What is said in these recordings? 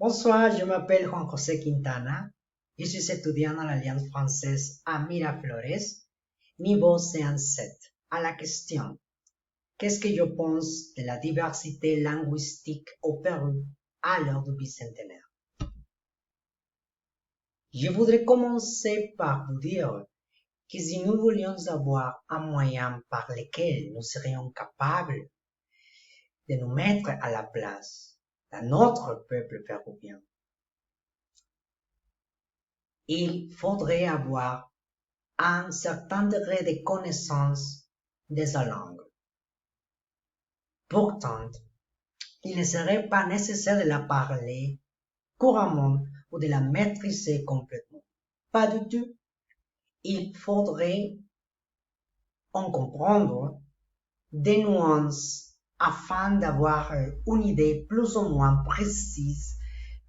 Bonsoir, je m'appelle Juan José Quintana. Je suis étudiant à l'Alliance française à Miraflores, niveau C7. À la question, qu'est-ce que je pense de la diversité linguistique au Pérou à l'heure du bicentenaire? Je voudrais commencer par vous dire que si nous voulions avoir un moyen par lequel nous serions capables de nous mettre à la place de notre peuple péruvien, il faudrait avoir un certain degré de connaissance de sa langue. Pourtant, il ne serait pas nécessaire de la parler couramment ou de la maîtriser complètement. Pas du tout. Il faudrait en comprendre des nuances afin d'avoir une idée plus ou moins précise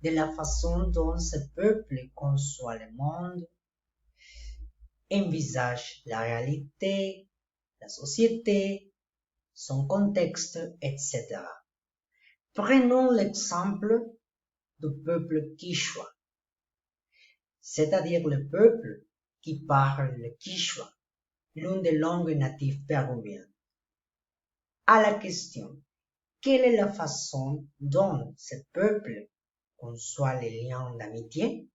de la façon dont ce peuple conçoit le monde, envisage la réalité, la société, son contexte, etc. Prenons l'exemple du peuple quichua, c'est-à-dire le peuple qui parle le quichua, l'une des langues natives péruviennes. À la question, quelle est la façon dont ce peuple conçoit les liens d'amitié?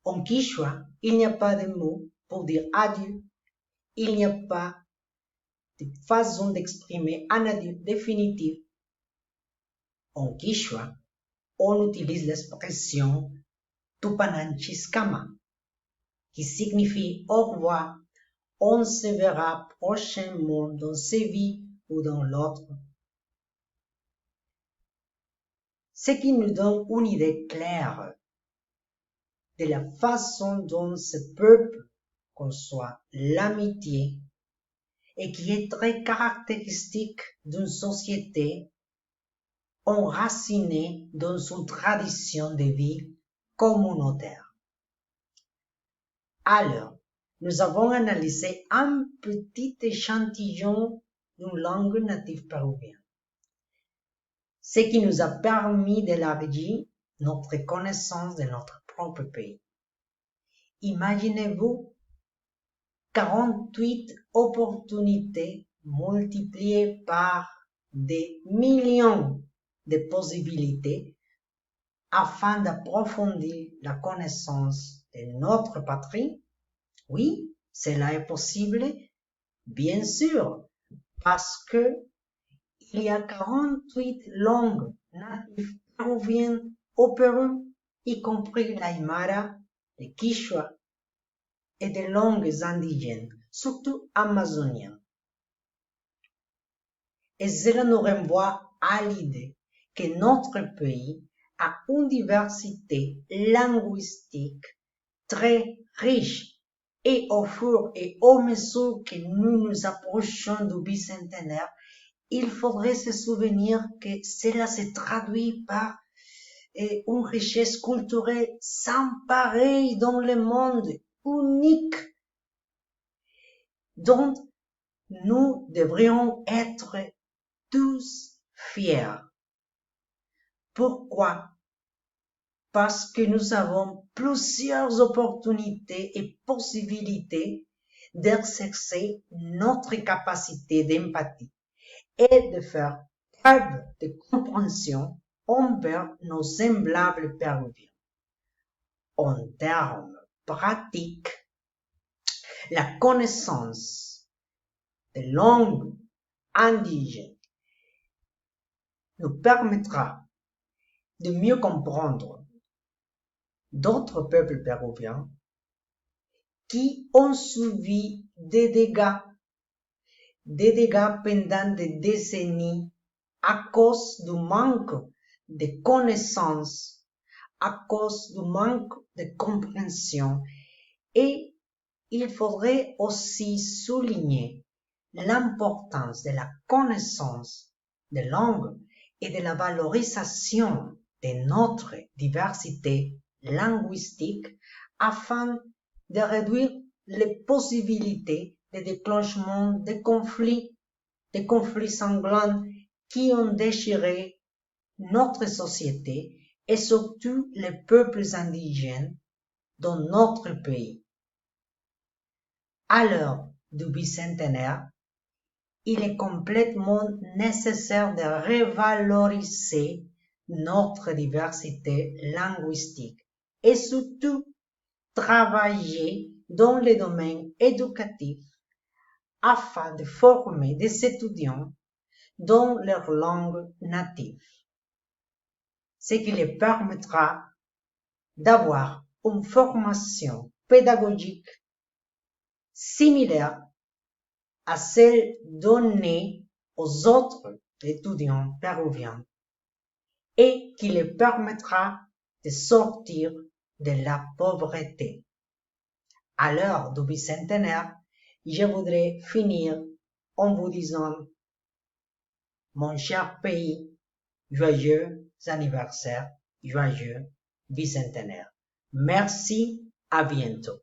En quichua, il n'y a pas de mot pour dire adieu, il n'y a pas de façon d'exprimer un adieu définitif. En quichua, on utilise l'expression Tupananchiscama, qui signifie au revoir, on se verra prochainement dans cette vie ou dans l'autre. Ce qui nous donne une idée claire de la façon dont ce peuple conçoit l'amitié et qui est très caractéristique d'une société enracinée dans une tradition de vie communautaire. Alors, nous avons analysé un petit échantillon d'une langue native péruvienne, ce qui nous a permis d'élargir notre connaissance de notre propre pays. Imaginez-vous 48 opportunités multipliées par des millions de possibilités afin d'approfondir la connaissance de notre patrie. Oui, cela est possible, bien sûr, parce que il y a 48 langues natives péruviennes au Pérou, y compris l'aymara, le quichua et des langues indigènes, surtout amazoniennes. Et cela nous renvoie à l'idée que notre pays a une diversité linguistique très riche et au fur et à mesure que nous nous approchons du bicentenaire, il faudrait se souvenir que cela se traduit par une richesse culturelle sans pareil dans le monde, unique, dont nous devrions être tous fiers. Pourquoi? Parce que nous avons plusieurs opportunités et possibilités d'exercer notre capacité d'empathie et de faire preuve de compréhension envers nos semblables péruviens. En termes pratiques, la connaissance des langues indigènes nous permettra de mieux comprendre d'autres peuples péruviens qui ont subi des dégâts pendant des décennies à cause du manque de connaissances, à cause du manque de compréhension. Et il faudrait aussi souligner l'importance de la connaissance des langues et de la valorisation de notre diversité linguistique afin de réduire les possibilités de déclenchement de conflits sanglants qui ont déchiré notre société et surtout les peuples indigènes dans notre pays. À l'heure du bicentenaire, il est complètement nécessaire de revaloriser notre diversité linguistique et surtout travailler dans le domaine éducatif afin de former des étudiants dans leur langue native, ce qui les permettra d'avoir une formation pédagogique similaire à celle donnée aux autres étudiants péruviens et qui les permettra de sortir de la pauvreté. À l'heure du bicentenaire, je voudrais finir en vous disant, mon cher pays, joyeux anniversaire, joyeux bicentenaire. Merci, à bientôt.